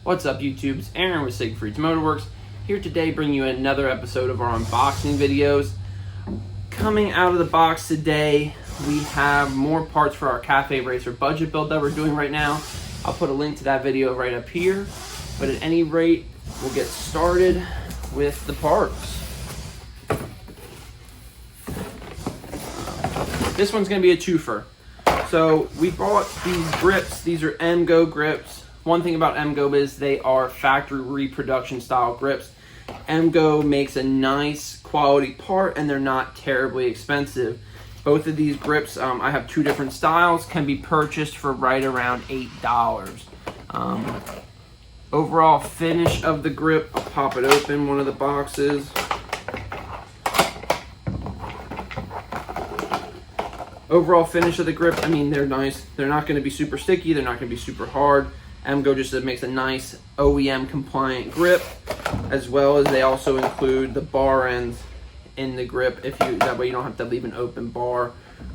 What's up YouTube? It's Aaron with Siegfried's Motorworks, here today bringing you another episode of our unboxing videos. Coming out of the box today, we have more parts for our Cafe Racer budget build that we're doing right now. I'll put a link to that video right up here, but at any rate, we'll get started with the parts. This one's going to be a twofer. So we bought these grips. These are Emgo grips. One thing about Emgo is they are factory reproduction style grips. Emgo makes a nice quality part and they're not terribly expensive. Both of these grips, I have two different styles, can be purchased for right around $8. Overall finish of the grip, I'll pop it open, one of the boxes. Overall finish of the grip, I mean, they're nice. They're not going to be super sticky. They're not going to be super hard. Emgo just makes a nice OEM compliant grip, as well as they also include the bar ends in the grip. That way you don't have to leave an open bar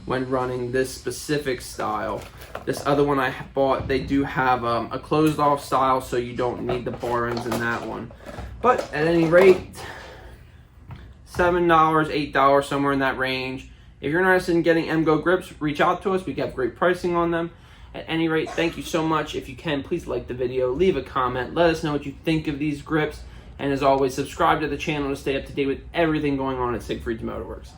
when running this specific style. This other one I bought, they do have a closed off style, so you don't need the bar ends in that one. But at any rate, $7, $8, somewhere in that range. If you're interested in getting Emgo grips, reach out to us. We have great pricing on them. At any rate, thank you so much. If you can, please like the video, leave a comment, let us know what you think of these grips, and as always, subscribe to the channel to stay up to date with everything going on at Siegfried's Motorworks.